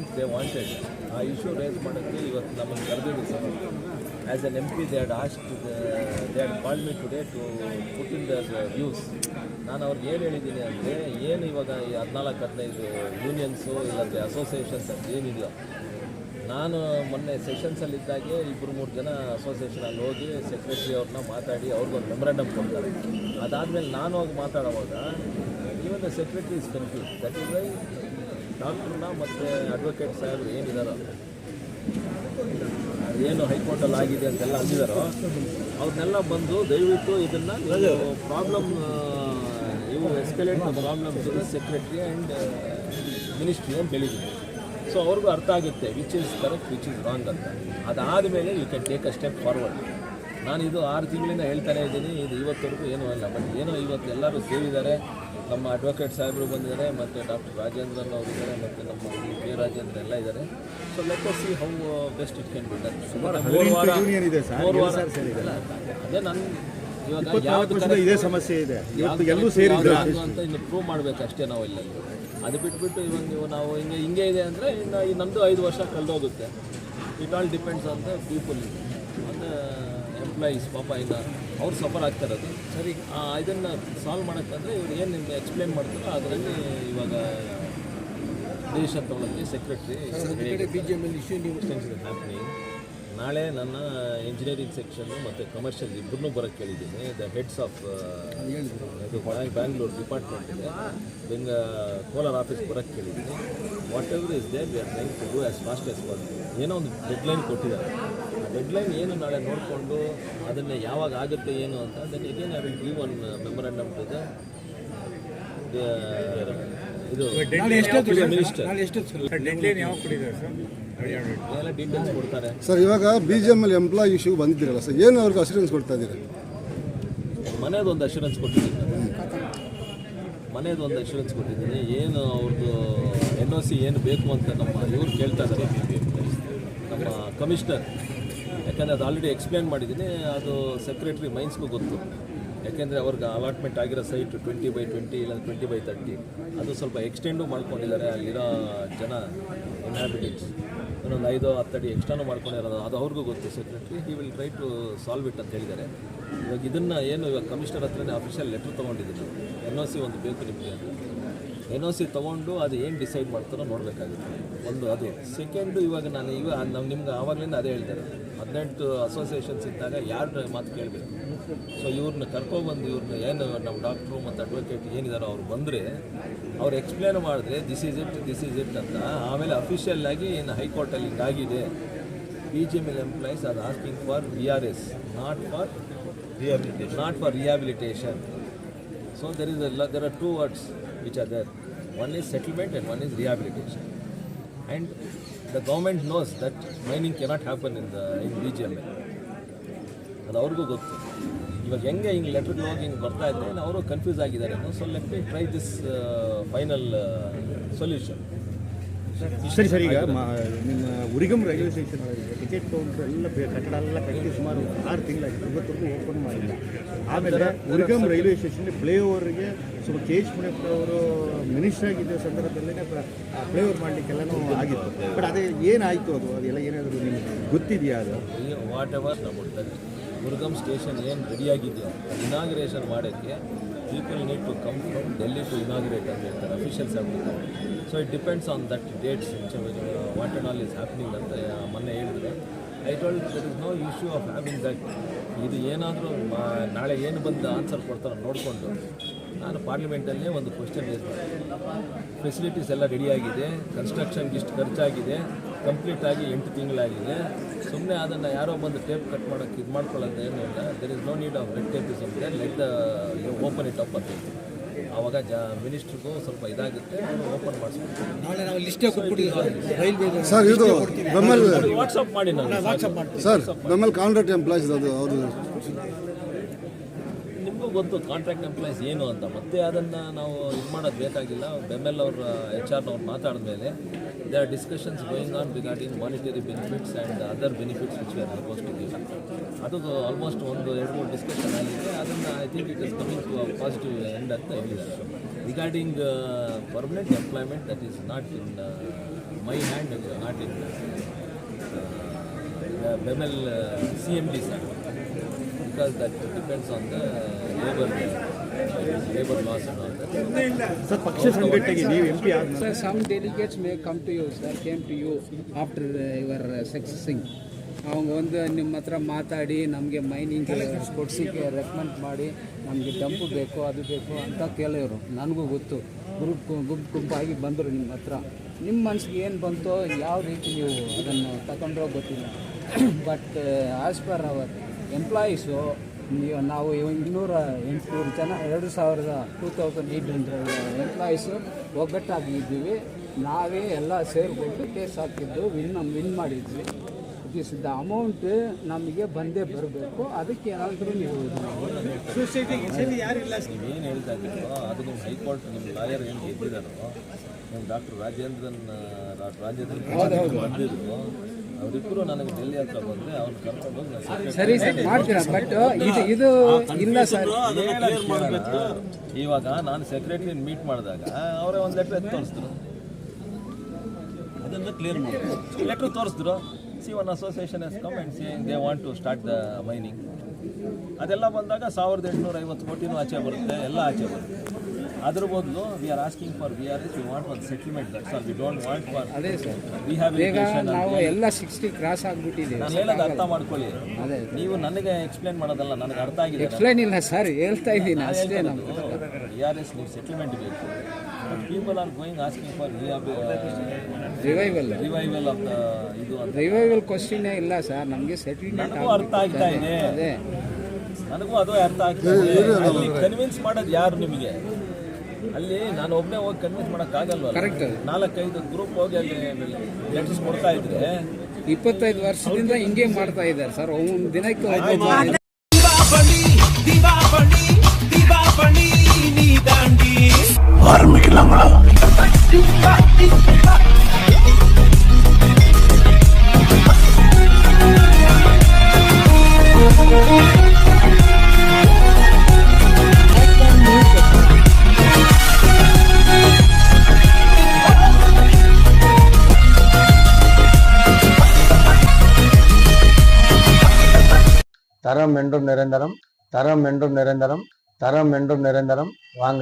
Department they wanted ಆ issue raise ಮಾಡೋಕ್ಕೆ ಇವತ್ತು ನಮ್ಮನ್ನು ಕರೆದಿದ್ದು sir. As an MP they had called me today to put in their views. ನಾನು ಅವ್ರಿಗೆ ಏನು ಹೇಳಿದ್ದೀನಿ ಅಂದರೆ, ಏನು ಇವಾಗ ಈ 14-15 ಯೂನಿಯನ್ಸು ಇಲ್ಲಾಂದರೆ ಅಸೋಸಿಯೇಷನ್ಸ್ ಅಂತ ಏನಿದೆಯೋ, ನಾನು ಮೊನ್ನೆ ಸೆಷನ್ಸಲ್ಲಿದ್ದಾಗೆ 2-3 ಜನ ಅಸೋಸಿಯೇಷನಲ್ಲಿ ಹೋಗಿ ಸೆಕ್ರೆಟ್ರಿ ಅವ್ರನ್ನ ಮಾತಾಡಿ ಅವ್ರಿಗೊಂದು ಮೆಮೊರಂಡಮ್ ಕೊಡ್ತಾರೆ. ಅದಾದಮೇಲೆ ನಾನು ಹೋಗಿ ಮಾತಾಡುವಾಗ even the secretary is confuse. That is why ಡಾಕ್ಟ್ರನ್ನ ಮತ್ತು ಅಡ್ವೊಕೇಟ್ ಸಾಹೇಬ್ರು ಏನಿದಾರೋ, ಏನು ಹೈಕೋರ್ಟಲ್ಲಿ ಆಗಿದೆ ಅಂತೆಲ್ಲ ಅಂದಿದ್ದಾರೋ ಅವ್ರನ್ನೆಲ್ಲ ಬಂದು ದಯವಿಟ್ಟು ಇದನ್ನು ಪ್ರಾಬ್ಲಮ್ ಇವು escalate the problem to the secretary and ministry ಅಂತ ಹೇಳಿದ್ದೀನಿ. ಸೊ ಅವ್ರಿಗೂ ಅರ್ಥ ಆಗುತ್ತೆ which is correct, which is wrong ಅಂತ. ಅದಾದಮೇಲೆ you can take a step forward. ನಾನು ಇದು 6 ತಿಂಗಳಿಂದ ಹೇಳ್ತಾನೆ ಇದ್ದೀನಿ, ಇದು ಇವತ್ತವರೆಗೂ ಏನೂ ಅಲ್ಲ. ಬಟ್ ಏನೋ ಇವತ್ತು ಎಲ್ಲರೂ ಸೇರಿದ್ದಾರೆ. ನಮ್ಮ ಅಡ್ವೊಕೇಟ್ ಸಾಹೇಬರು ಬಂದಿದ್ದಾರೆ, ಮತ್ತು ಡಾಕ್ಟರ್ ರಾಜೇಂದ್ರನ್ ಅವರು ಇದ್ದಾರೆ, ಮತ್ತು ನಮ್ಮ ಕೆ ರಾಜೇಂದ್ರ ಎಲ್ಲ ಇದ್ದಾರೆ. So let us see how best it can be done. 3 ವಾರ ಅದೇ ನಾನು ಇವಾಗ ಯಾವುದು ಇದೇ ಸಮಸ್ಯೆ ಇದೆ ಎಲ್ಲರೂ ಸೇರಿದ್ರು ಅಂತ ಇನ್ನು ಪ್ರೂವ್ ಮಾಡಬೇಕು ಅಷ್ಟೇ ನಾವು ಇಲ್ಲಿ. ಅದು ಬಿಟ್ಬಿಟ್ಟು ಇವಾಗ ನೀವು ನಾವು ಹಿಂಗೆ ಇದೆ ಅಂದರೆ ಇನ್ನು ನಮ್ಮದು 5 ವರ್ಷ ಕಳೆದೋಗುತ್ತೆ. It all depends on the people, on the employees. ಪಾಪ ಇನ್ನು ಅವ್ರು ಸಫರ್ ಆಗ್ತಾರದು. ಸರಿ, ಇದನ್ನು ಸಾಲ್ವ್ ಮಾಡೋಕ್ಕಂದರೆ ಇವ್ರು ಏನು ನಿಮ್ಗೆ ಎಕ್ಸ್ಪ್ಲೇನ್ ಮಾಡ್ತಾರೋ ಅದರಲ್ಲಿ ಇವಾಗ ಡಿಸಿಷನ್ ತೊಗೊಳಕ್ಕೆ ಸೆಕ್ರೆಟ್ರಿ BGML ಇಶ್ಯೂ ನೀವು ಹ್ಯಾಪ್ನಿಂಗ್. ನಾಳೆ ನನ್ನ ಇಂಜಿನಿಯರಿಂಗ್ ಸೆಕ್ಷನ್ನು ಮತ್ತು ಕಮರ್ಷಿಯಲ್ ಇಬ್ಬರನ್ನೂ ಬರೋಕ್ಕೆ ಕೇಳಿದ್ದೀನಿ. ದ ಹೆಡ್ಸ್ ಆಫ್ ಇದು ಬ್ಯಾಂಗ್ಳೂರು ಡಿಪಾರ್ಟ್ಮೆಂಟ್ ಇದೆ, ಕೋಲಾರ ಆಫೀಸ್ ಬರೋಕ್ಕೆ ಕೇಳಿದ್ದೀನಿ. Whatever is there we are trying to do as fast as possible. ಏನೋ ಒಂದು ಡೆಡ್ಲೈನ್ ಕೊಟ್ಟಿದ್ದಾರೆ. ಆ ಡೆಡ್ಲೈನ್ ಏನು ನಾಳೆ ನೋಡಿಕೊಂಡು ಅದನ್ನು ಯಾವಾಗ ಆಗುತ್ತೆ ಏನು ಅಂತ then again I will give one memorandum to the ಇದು ಮಿನಿಸ್ಟರ್. ಎಲ್ಲ ಡೀಟೇಲ್ಸ್ ಕೊಡ್ತಾರೆ ಸರ್. ಇವಾಗ BGML ಎಂಪ್ಲಾಯ್ ಇಶ್ಯೂ ಬಂದಿದ್ದೀರಲ್ಲ ಸರ್, ಏನು ಅವ್ರಿಗೆ ಅಶ್ಯೂರೆನ್ಸ್ ಕೊಡ್ತಾ ಇದ್ದೀರಾ? ಮನೆಯದೊಂದು ಅಶ್ಯೂರೆನ್ಸ್ ಕೊಟ್ಟಿದ್ದೀನಿ. ಮನೆಯದೊಂದು ಅಶ್ಯೂರೆನ್ಸ್ ಕೊಟ್ಟಿದ್ದೀನಿ. ಏನು ಅವ್ರದ್ದು NOC ಏನು ಬೇಕು ಅಂತ ಇವ್ರು ಕೇಳ್ತಾ ಇದ್ದಾರೆ, ನಮ್ಮ ಕಮಿಷನರ್. ಯಾಕಂದರೆ ಅದು ಆಲ್ರೆಡಿ ಎಕ್ಸ್ಪ್ಲೇನ್ ಮಾಡಿದ್ದೀನಿ. ಅದು ಸೆಕ್ರೆಟ್ರಿ ಮೈನ್ಸ್ಗೂ ಗೊತ್ತು. ಯಾಕೆಂದರೆ ಅವ್ರಿಗೆ ಅಲಾಟ್ಮೆಂಟ್ ಆಗಿರೋ ಸೈಟ್ 20/20 ಇಲ್ಲ 20/30 ಅದು ಸ್ವಲ್ಪ ಎಕ್ಸ್ಟೆಂಡು ಮಾಡ್ಕೊಂಡಿದ್ದಾರೆ. ಅಲ್ಲಿರೋ ಜನ ಇನ್ಹ್ಯಾಬಿಟೆಂಟ್ಸ್ ಇನ್ನೊಂದು 5-10 ಅಡಿ ಎಕ್ಸ್ಟ್ರಾನು ಮಾಡ್ಕೊಂಡಿರೋದು ಅದು ಅವ್ರಿಗೂ ಗೊತ್ತು. Secretary he will try to solve it ಅಂತ ಹೇಳಿದ್ದಾರೆ. ಇವಾಗ ಇದನ್ನು ಏನು ಇವಾಗ ಕಮಿಷನರ್ ಹತ್ರನೇ ಅಫಿಷಿಯಲ್ ಲೆಟ್ರ್ ತೊಗೊಂಡಿದ್ದೀನಿ, NOC ಒಂದು ಬೇಕು ನಿಮಗೆ ಅಂತ. NOC ತೊಗೊಂಡು ಅದು ಏನು ಡಿಸೈಡ್ ಮಾಡ್ತಾರೋ ನೋಡಬೇಕಾಗುತ್ತೆ. ಒಂದು ಅದು. ಸೆಕೆಂಡು ಇವಾಗ ನಾವು ನಿಮ್ಗೆ ಆವಾಗಲೇ ಅದೇ ಹೇಳ್ತಾರೆ, 18 ಅಸೋಸಿಯೇಷನ್ಸ್ ಇದ್ದಾಗ ಯಾರ ಮಾತು ಕೇಳಬೇಕು. ಸೊ ಇವ್ರನ್ನ ಕರ್ಕೊಬಂದು ಇವ್ರನ್ನ ಏನು ನಮ್ಮ ಡಾಕ್ಟ್ರು ಮತ್ತು ಅಡ್ವೊಕೇಟ್ ಏನಿದಾರೋ ಅವ್ರು ಬಂದರೆ ಅವ್ರು ಎಕ್ಸ್ಪ್ಲೇನ್ ಮಾಡಿದ್ರೆ ದಿಸ್ ಈಸ್ ಇಟ್ ಅಂತ. ಆಮೇಲೆ ಅಫಿಷಿಯಲ್ ಆಗಿ ಏನು ಹೈಕೋರ್ಟಲ್ಲಿ ಹಿಂಗಾಗಿದೆ, BGML employees R asking for VRS, not for rehabilitation. So there are 2 words which are there. One is settlement and one is rehabilitation. And the government knows that mining cannot happen in BGML. ಅದು ಅವ್ರಿಗೂ ಗೊತ್ತು. ಇವಾಗ ಹೆಂಗೆ ಹಿಂಗೆ ಲೆಟ್ರಿಗೆ ಹೋಗಿ ಹಿಂಗೆ ಬರ್ತಾ ಇದ್ದರೆ ಅವರು ಕನ್ಫ್ಯೂಸ್ ಆಗಿದ್ದಾರೆ. So let me try this final solution. ಸರಿ. ಈಗ ನಿಮ್ಮ ಉರಿಗಂ ರೈಲ್ವೆ ಸ್ಟೇಷನ್ ಟಿಕೆಟ್ ಕೌಂಟರ್ ಎಲ್ಲ ಕಟ್ಟಡ ಎಲ್ಲ ಕಟ್ಟಿ ಸುಮಾರು 6 ತಿಂಗಳಾಗಿದೆ, ಇವತ್ತರೆಗೂ ಓಪನ್ ಮಾಡಿಲ್ಲ. ಆಮೇಲೆ ಉರಿಗಂ ರೈಲ್ವೆ ಸ್ಟೇಷನ್ ಫ್ಲೈ ಓವರ್ಗೆ ಸ್ವಲ್ಪ KH ಮುನಿಯಪ್ಪ ಅವರು ಮಿನಿಸ್ಟರ್ ಆಗಿದ್ದ ಸಂದರ್ಭದಲ್ಲೇ ಫ್ಲೈ ಓವರ್ ಮಾಡಲಿಕ್ಕೆಲ್ಲನೂ ಆಗಿತ್ತು. ಬಟ್ ಅದೇ ಏನಾಯಿತು ಅದೆಲ್ಲ ಏನಾದರೂ ನಿಮಗೆ ಗೊತ್ತಿದೆಯಾ? ಅದು ವಾಟ್ ಎವರ್ ನಾವು ಉರಿಗಂ ಸ್ಟೇಷನ್ ಏನು ರೆಡಿಯಾಗಿದೆಯೋ ಇನಾಗ್ರೇಷನ್ ಮಾಡೋಕ್ಕೆ people need to come from Delhi to inaugurate ಅಂತ ಹೇಳ್ತಾರೆ ಅಫಿಷಿಯಲ್ಸ್ ಆಗ್ಬಿಟ್ಟು. So it depends on that dates what and all is happening ಅಂತ ಮೊನ್ನೆ ಹೇಳಿದ್ರು. I told there is no issue of having that. ಇದು ಏನಾದರೂ ನಾಳೆ ಏನು ಬಂದು ಆನ್ಸರ್ ಕೊಡ್ತಾರೋ ನೋಡಿಕೊಂಡು ನಾನು ಪಾರ್ಲಿಮೆಂಟಲ್ಲೇ ಒಂದು ಕ್ವಶನ್ ರೇಸ್ ಮಾಡಿದೆ. ಫೆಸಿಲಿಟೀಸ್ ಎಲ್ಲ ರೆಡಿಯಾಗಿದೆ, ಕನ್ಸ್ಟ್ರಕ್ಷನ್ಗೆ ಇಷ್ಟು ಖರ್ಚಾಗಿದೆ, ಕಂಪ್ಲೀಟ್ ಆಗಿ 8 ತಿಂಗಳಾಗಿದೆ. ಸುಮ್ಮನೆ ಅದನ್ನು ಯಾರೋ ಬಂದು ಟೇಪ್ ಕಟ್ ಮಾಡೋಕ್ಕೆ ಇದು ಮಾಡ್ಕೊಳ್ಳೋದು ಏನೂ ಇಲ್ಲ. There is no need of red tape is ಅಂದರೆ let the open it up ಅಂತ ಹೇಳ್ತೀವಿ. ಆವಾಗ ಮಿನಿಸ್ಟ್ರಿಗೂ ಸ್ವಲ್ಪ ಇದಾಗುತ್ತೆ, ಓಪನ್ ಮಾಡಿಸ್ಬಿಟ್ಟು ನಾಳೆ ನಾವು ಲಿಸ್ಟೇ ಕೊಟ್ಬಿಟ್ಟಿದ್ದೀವಿ ರೈಲ್ವೆ ಸರ್. ಇದು ವಾಟ್ಸಪ್ ಮಾಡಿ ಸರ್ ಬೆಮ್ಮಲ್ ಕಾಂಟ್ರಾಕ್ಟ್ ಎಂಪ್ಲಾಯೀಸ್ ಅದು ಅವರು ನಿಮಗೂ ಗೊತ್ತು ಕಾಂಟ್ರಾಕ್ಟ್ ಎಂಪ್ಲಾಯೀಸ್ ಏನು ಅಂತ. ಮತ್ತೆ ಅದನ್ನು ನಾವು ಇದು ಮಾಡೋದು ಬೇಕಾಗಿಲ್ಲ. ಬೆಮ್ಮೆಲ್ ಅವ್ರ HR ಮಾತಾಡಿದ್ಮೇಲೆ they are discussions going on regarding monetary benefits and other benefits which we are suppose to give. ಅದು ಆಲ್ಮೋಸ್ಟ್ 1-2 ಡಿಸ್ಕಷನ್ ಆಗಿದೆ. ಅದನ್ನು I think it is coming to a positive end ಅಂತ ಹೇಳಿದ್ದಾರೆ. Regarding permanent employment that is not in my hand is not in the BEMEL CMD side, because that depends on the labor laws and all that. Sir ಪಕ್ಷ ಸಂಘಟನೆಗೆ ನೀವು MP ಆದ Sir, some delegates may come to you, sir, came to you after your successing. அவங்க ಒಂದು ನಿಮ್ಮ ಹತ್ರ ಮಾತಾಡಿ ನಮಗೆ ಮೈನಿಂಗ್ ಸ್ಪೋರ್ಟ್ಸಿಗೆ ರೆಕಮೆಂಡ್ ಮಾಡಿ ನಮಗೆ ಡಂಪು ಬೇಕು ಅದು ಬೇಕು ಅಂತ ಕೇಳಿದ್ರು. ನನಗೂ ಗೊತ್ತು, ಗುಂಪಾಗಿ ಬಂದರು ನಿಮ್ಮ ಹತ್ರ. ನಿಮ್ಮ ಮನಸ್ಸಿಗೆ ಏನು ಬಂತೋ ಯಾವ ರೀತಿ ನೀವು ಅದನ್ನು ತಗೊಂಡ್ರೋ ಗೊತ್ತಿಲ್ಲ. But as per our employees ನಾವು 200-800 ಜನ 2800 ಎಂಪ್ಲಾಯೀಸು ಒಗ್ಗಟ್ಟಾಗಿ ಇದ್ದೀವಿ. ನಾವೇ ಎಲ್ಲ ಸೇರಿಕೊಂಡು ಕೇಸ್ ಹಾಕಿದ್ದು ವಿನ್ ಮಾಡಿದ್ವಿ. ದಿಸ್ ದ ಅಮೌಂಟ್ ನಮಗೆ ಬಂದೇ ಬರಬೇಕು. ಅದಕ್ಕೆ ಏನಾದರೂ ನೀವು ನೀವೇನು ಹೇಳ್ತಾ ಇದ್ದೀರೋ ಅದು ನಿಮ್ಮ ಹೈಕೋರ್ಟ್ ನಿಮ್ಮ ಲಾಯರ್ ಏನು ಗೆದ್ದಿದ್ದಾರೋ, ನಿಮ್ಮ ಡಾಕ್ಟರ್ ರಾಜೇಂದ್ರ ಬಂದಿದ್ರು, ಅವರಿಬ್ಬರು ನನಗೆ ಡೆಲ್ಲಿ ಹತ್ರ ಬಂದರೆ ಅವ್ನು ಕರ್ಕೊಂಡು ಹೋಗಿ ಸರಿ ಸರ್ ಮಾಡ್ತೀರಾ. ಬಟ್ ಇದು ಇಲ್ಲ ಸರ್. ಇವಾಗ ನಾನು ಸೆಕ್ರೆಟರಿ ಮೀಟ್ ಮಾಡಿದಾಗ ಅವರೇ ಒಂದು ಲೆಟ್ರ್ ಎತ್ತು ತೋರಿಸಿದ್ರು, ಅದನ್ನು ಕ್ಲಿಯರ್ ಮಾಡಿದ್ರು. ಲೆಟ್ರ್ ತೋರಿಸಿದ್ರು, see one association is come and saying they want to start the mining. ಅದೆಲ್ಲ ಬಂದಾಗ 1850 ಕೋಟಿನೂ ಆಚೆ ಬರುತ್ತೆ, ಎಲ್ಲ ಆಚೆ ಬರುತ್ತೆ. ಅದ್ರ ಬದಲು we are asking for VRS, we want ಒಂದು settlement. That's all. We don't want for ಅದೇ ಸರ್. ರಿಹ್ಯಾಬಿಲಿಟೇಷನ್. ನಾವು ಎಲ್ಲ 60 ಕ್ರಾಸ್ ಆಗಿಬಿಟ್ಟಿದ್ದೀವಿ. ನಾನು ಹೇಳೋದು ಅರ್ಥ ಮಾಡ್ಕೊಳ್ಳಿ. ಅದೇ ನೀವು ನನಗೆ ಎಕ್ಸ್ಪ್ಲೇನ್ ಮಾಡೋದಲ್ಲ, ನನಗೆ ಅರ್ಥ ಆಗಿದೆ. ಎಕ್ಸ್ಪ್ಲೈನ್ ಇಲ್ಲ ಸರ್, ಹೇಳ್ತಾ ಇದ್ದೀನಿ ಅಷ್ಟೇ. ನಮ್ಗೆ VRS ನೀವು ಸೆಟಲ್ಮೆಂಟ್ ಬೇಕು. But people are going asking for revival of the ಇದು ಅಂತ. ರಿವೈವಲ್ ಕ್ವಶನ್ನೇ ಇಲ್ಲ ಸರ್. ನಮಗೆ ಸೆಟಲ್ಮೆಂಟ್ ನನಗೂ ಅರ್ಥ ಆಗ್ತಾ ಇದೆ, ಅದೇ ನನಗೂ ಅದು ಅರ್ಥ ಆಗ್ತಾ ಇದೆ. ಅಲ್ಲಿ ಕನ್ವಿನ್ಸ್ ಮಾಡೋದು ಯಾರು ನಿಮಗೆ? ಅಲ್ಲಿ ನಾನು ಒಬ್ಬನೇ ಹೋಗಿ ಕನ್ವಿನ್ಸ್ ಮಾಡೋಕ್ಕಾಗಲ್ವಲ್ಲ. ಕರೆಕ್ಟ್. 4-5 ಗ್ರೂಪ್ ಹೋಗಿ ಅಲ್ಲಿ ಲೆಟರ್ಸ್ ಕೊಡ್ತಾ ಇದ್ರೆ 25 ವರ್ಷದಿಂದ ಹಿಂಗೆ ಮಾಡ್ತಾ ಇದ್ದಾರೆ ಸರ್. ಒಂದು ದಿನಕ್ಕೆ தரம் என்றும் நிரந்தரம், தரம் என்றும் நிரந்தரம், தரம் என்றும் நிரந்தரம். வாங்க.